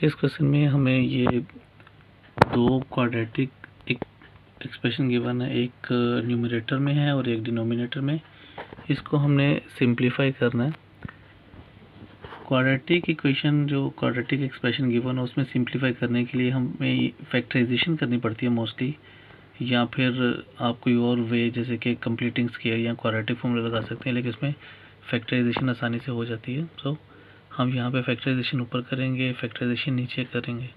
इस क्वेश्चन में हमें ये दो क्वाड्रेटिक एक एक्सप्रेशन गिवन है, एक न्यूमरेटर में है और एक डिनोमिनेटर में। इसको हमने सिंप्लीफाई करना है। क्वाड्रेटिक इक्वेशन जो क्वाड्रेटिक एक्सप्रेशन गिवन है उसमें सिंप्लीफाई करने के लिए हमें फैक्टराइजेशन करनी पड़ती है मोस्टली, या फिर आप कोई और वे जैसे कि कंप्लीटिंग स्क्वायर या क्वाड्रेटिक फॉर्मूला लगा सकते हैं, लेकिन इसमें फैक्टराइजेशन आसानी से हो जाती है। सो हम यहाँ पे फैक्टराइजेशन ऊपर करेंगे, फैक्टराइजेशन नीचे करेंगे।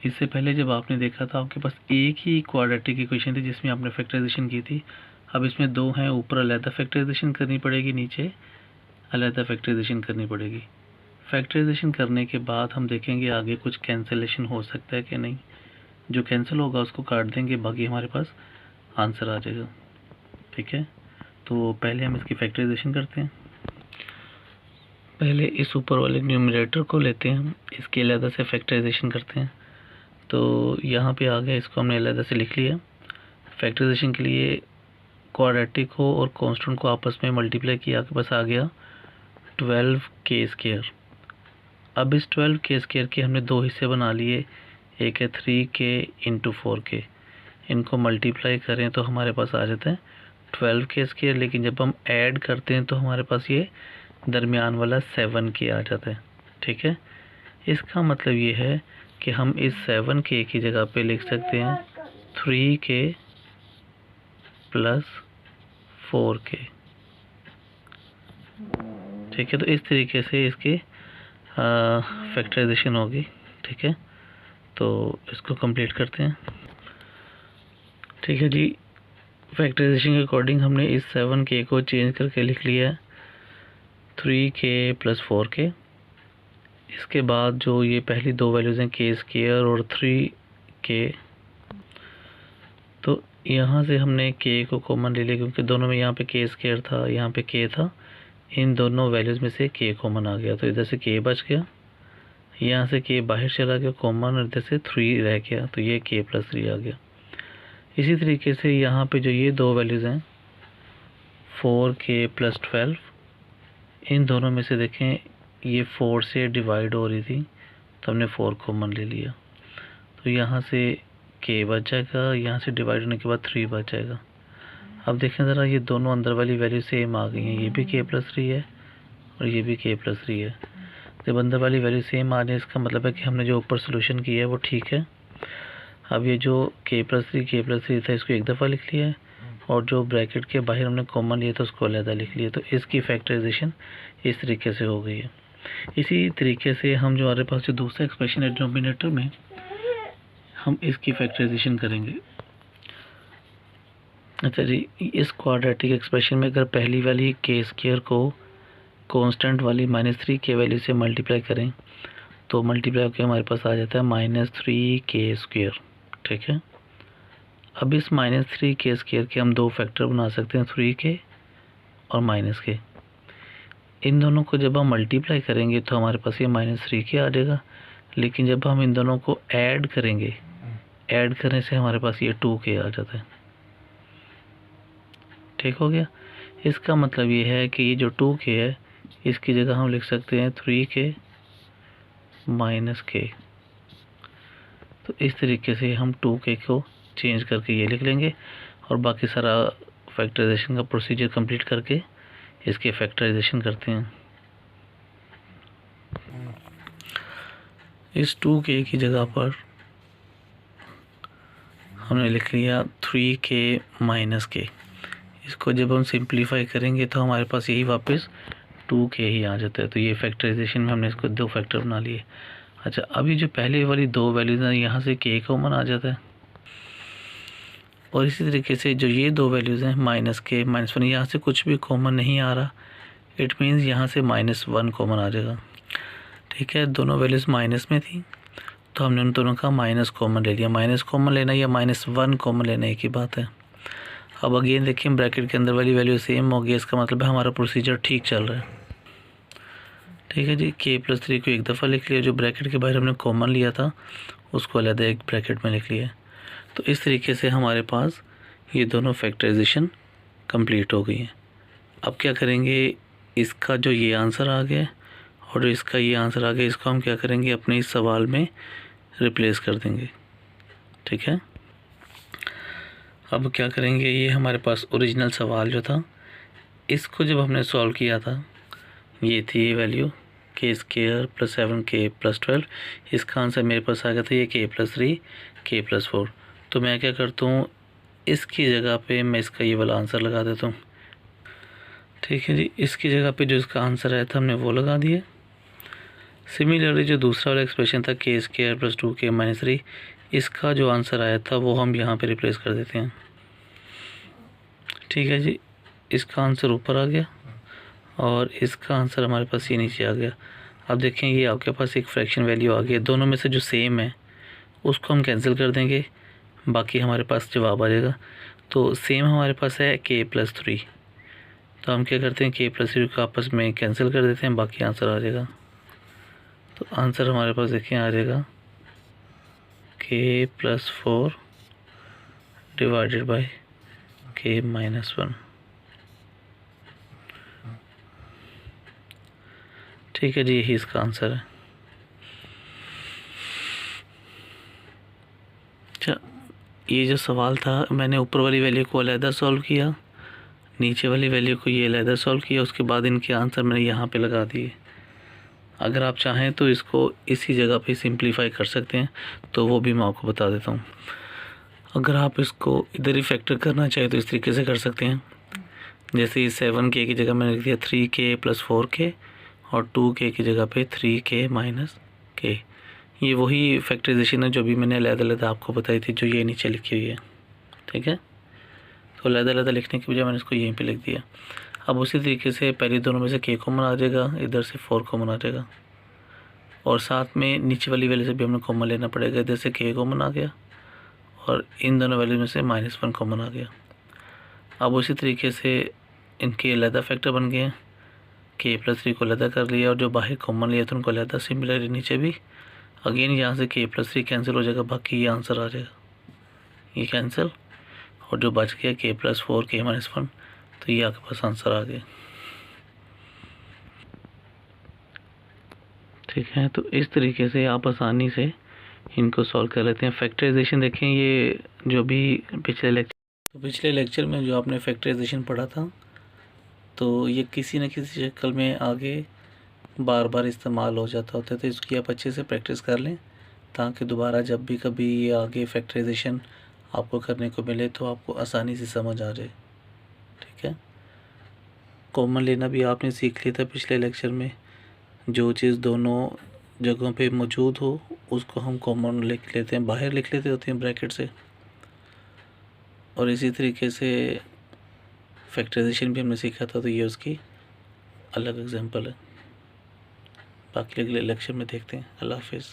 इससे पहले जब आपने देखा था आपके पास एक ही क्वाड्रेटिक इक्वेशन थी जिसमें आपने फैक्टराइजेशन की थी। अब इसमें दो हैं, ऊपर अलहदा फैक्टराइजेशन करनी पड़ेगी, नीचे अलहदा फैक्टराइजेशन करनी पड़ेगी। फैक्टराइजेशन करने के बाद हम देखेंगे आगे कुछ कैंसिलेशन हो सकता है कि नहीं। जो कैंसिल होगा उसको काट देंगे, बाकी हमारे पास आंसर आ जाएगा। ठीक है, तो पहले हम इसकी फैक्टराइजेशन करते हैं। पहले इस ऊपर वाले न्यूमरेटर को लेते हैं, हम इसके अलहदा से फैक्टराइजेशन करते हैं। तो यहाँ पे आ गया, इसको हमने अलहदा से लिख लिया। फैक्टराइजेशन के लिए क्वाड्रेटिक हो और कांस्टेंट को आपस में मल्टीप्लाई किया, आपके पास आ गया 12k²। अब इस 12k² के हमने दो हिस्से बना लिए, एक है 3k इंटू 4k। इनको मल्टीप्लाई करें तो हमारे पास आ जाता है 12k², लेकिन जब हम ऐड करते हैं तो हमारे पास ये दरमियान वाला 7k आ जाता है। ठीक है, इसका मतलब ये है कि हम इस 7k की जगह पे लिख सकते हैं 3k प्लस 4k। ठीक है, तो इस तरीके से इसकी फैक्टराइजेशन होगी। ठीक है, तो इसको कंप्लीट करते हैं। ठीक है जी, फैक्टराइजेशन के अकॉर्डिंग हमने इस 7k को चेंज करके लिख लिया है 3k प्लस 4k। इसके बाद जो ये पहली दो वैल्यूज़ हैं k² और 3k, तो यहाँ से हमने k को कॉमन ले लिया क्योंकि दोनों में यहाँ पे k² था, यहाँ पे k था। इन दोनों वैल्यूज़ में से k कॉमन आ गया, तो इधर से k बच गया, यहाँ से k बाहर चला गया कॉमन, और इधर से 3 रह गया, तो ये k प्लस 3 आ गया। इसी तरीके से यहाँ पे जो ये दो वैल्यूज़ हैं 4k प्लस 12, इन दोनों में से देखें ये 4 से डिवाइड हो रही थी, तो हमने 4 कॉमन ले लिया, तो यहाँ से k बच जाएगा, यहाँ से डिवाइड होने के बाद 3 बच जाएगा। अब देखें ज़रा, ये दोनों अंदर वाली वैल्यू सेम आ गई हैं, ये भी k प्लस 3 है और ये भी k प्लस 3 है। जब अंदर वाली वैल्यू सेम आ जाए इसका मतलब है कि हमने जो ऊपर सोल्यूशन किया है वो ठीक है। अब ये जो k प्लस 3 था इसको एक दफ़ा लिख लिया है, और जो ब्रैकेट के बाहर हमने कॉमन लिया था उसको अलहदा लिख लिया, तो इसकी फैक्टराइजेशन इस तरीके से हो गई है। इसी तरीके से हम जो हमारे पास जो दूसरा एक्सप्रेशन है डिनोमिनेटर में, हम इसकी फैक्टराइजेशन करेंगे। अच्छा जी, इस क्वाड्रेटिक एक्सप्रेशन में अगर पहली वाली k² को कांस्टेंट वाली -3k वैल्यू से मल्टीप्लाई करें तो मल्टीप्लाई होकर हमारे पास आ जाता है -3k²। ठीक है, अब इस -3k² के हम दो फैक्टर बना सकते हैं, 3k और -k। इन दोनों को जब हम मल्टीप्लाई करेंगे तो हमारे पास ये -3k आ जाएगा, लेकिन जब हम इन दोनों को ऐड करेंगे, ऐड करने से हमारे पास ये 2k आ जाता है। ठीक हो गया, इसका मतलब ये है कि ये जो 2k है इसकी जगह हम लिख सकते हैं 3k माइनस k। तो इस तरीके से हम 2k को चेंज करके ये लिख लेंगे, और बाकी सारा फैक्टराइजेशन का प्रोसीजर कंप्लीट करके इसके फैक्टराइजेशन करते हैं। इस 2k की जगह पर हमने लिख लिया 3k माइनस k। इसको जब हम सिंप्लीफाई करेंगे तो हमारे पास यही वापस 2k ही आ जाता है, तो ये फैक्टराइजेशन में हमने इसको दो फैक्टर बना लिए। अच्छा, अभी जो पहले वाली दो वैल्यूज़ हैं यहाँ से k कॉमन आ जाता है, और इसी तरीके से जो ये दो वैल्यूज़ हैं -k -1, यहाँ से कुछ भी कॉमन नहीं आ रहा, इट मीन्स यहाँ से -1 कॉमन आ जाएगा। ठीक है, दोनों वैल्यूज़ माइनस में थी तो हमने उन दोनों का माइनस कॉमन ले लिया। माइनस कॉमन लेना या -1 कॉमन लेना एक ही बात है। अब अगेन देखिए ब्रैकेट के अंदर वाली वैल्यू सेम हो गई, इसका मतलब है हमारा प्रोसीजर ठीक चल रहा है। ठीक है जी, k प्लस 3 को एक दफ़ा लिख लिया, जो ब्रैकेट के बाहर हमने कॉमन लिया था उसको अलग एक ब्रैकेट में लिख लिया। तो इस तरीके से हमारे पास ये दोनों फैक्टराइजेशन कंप्लीट हो गई है। अब क्या करेंगे, इसका जो ये आंसर आ गया और और जो इसका ये आंसर आ गया इसको हम क्या करेंगे अपने इस सवाल में रिप्लेस कर देंगे। ठीक है, अब क्या करेंगे, ये हमारे पास ओरिजिनल सवाल जो था इसको जब हमने सॉल्व किया था ये थी ये वैल्यू के स्क्वायर प्लस 7k प्लस 12, इसका आंसर मेरे पास आ गया था ये k प्लस 3 k प्लस 4। तो मैं क्या करता हूँ इसकी जगह पे मैं इसका ये वाला आंसर लगा देता हूँ। ठीक है जी, इसकी जगह पे जो इसका आंसर आया था हमने वो लगा दिया। सिमिलरली जो दूसरा वाला एक्सप्रेशन था के स्क्वायर प्लस 2k माइनस 3, इसका जो आंसर आया था वो हम यहाँ पे रिप्लेस कर देते हैं। ठीक है जी, इसका आंसर ऊपर आ गया और इसका आंसर हमारे पास ये नीचे आ गया। अब देखें ये आपके पास एक फ्रैक्शन वैल्यू आ गई, दोनों में से जो सेम है उसको हम कैंसिल कर देंगे, बाकी हमारे पास जवाब आ जाएगा। तो सेम हमारे पास है k प्लस 3, तो हम क्या करते हैं k प्लस 3 को आपस में कैंसिल कर देते हैं, बाकी आंसर आ जाएगा। तो आंसर हमारे पास देखें आ जाएगा k plus 4 divided by k minus 1। ठीक है जी, यही इसका आंसर है। अच्छा, ये जो सवाल था मैंने ऊपर वाली वैल्यू को अलहदा सॉल्व किया, नीचे वाली वैल्यू को ये अलहदा सॉल्व किया, उसके बाद इनके आंसर मैंने यहाँ पे लगा दिए। अगर आप चाहें तो इसको इसी जगह पे सिंप्लीफाई कर सकते हैं, तो वो भी मैं आपको बता देता हूँ। अगर आप इसको इधर ही फैक्टर करना चाहें तो इस तरीके से कर सकते हैं, जैसे इस 7k की जगह मैंने लिख दिया 3k प्लस 4k और 2k की जगह पे 3k माइनस k। ये वही फैक्टराइजेशन है जो भी मैंने अलग-अलग आपको बताई थी, जो ये नीचे लिखी हुई है। ठीक है, तो अलग-अलग लिखने की बजाय मैंने इसको यहीं पे लिख दिया। अब उसी तरीके से पहले दोनों में से k कॉमन आ जाएगा, इधर से 4 कॉमन आ जाएगा और साथ में नीचे वाली वैल्यू से भी हमें कॉमन लेना पड़ेगा। इधर से k कॉमन आ गया और इन दोनों वैल्यू में से -1 कॉमन आ गया। अब उसी तरीके से इनके अलहदा फैक्टर बन गए हैं, k प्लस 3 को अलहदा कर लिया और जो बाहर कॉमन लिया तो उनको अलहदा। सिमिलरली नीचे भी अगेन यहाँ से k प्लस 3 कैंसिल हो जाएगा, बाकी ये आंसर आ जाएगा, ये कैंसिल और जो बच गया k प्लस 4 k माइनस 1, तो ये आपके पास आंसर आ गया। ठीक है, तो इस तरीके से आप आसानी से इनको सॉल्व कर लेते हैं। फैक्टराइजेशन देखें, ये जो भी पिछले लेक्चर में जो आपने फैक्टराइजेशन पढ़ा था, तो ये किसी न किसी शक्ल में आगे बार बार इस्तेमाल हो जाता होता है, तो इसकी आप अच्छे से प्रैक्टिस कर लें ताकि दोबारा जब भी कभी ये आगे फैक्टराइजेशन आपको करने को मिले तो आपको आसानी से समझ आ जाए। ठीक है, कॉमन लेना भी आपने सीख लिया था पिछले लेक्चर में, जो चीज़ दोनों जगहों पे मौजूद हो उसको हम कॉमन लिख लेते हैं, बाहर लिख लेते होते हैं ब्रैकेट से। और इसी तरीके से फैक्टराइजेशन भी हमने सीखा था, तो ये उसकी अलग एग्जांपल है। बाकी अगले लेक्चर में देखते हैं। अल्लाह हाफिज़।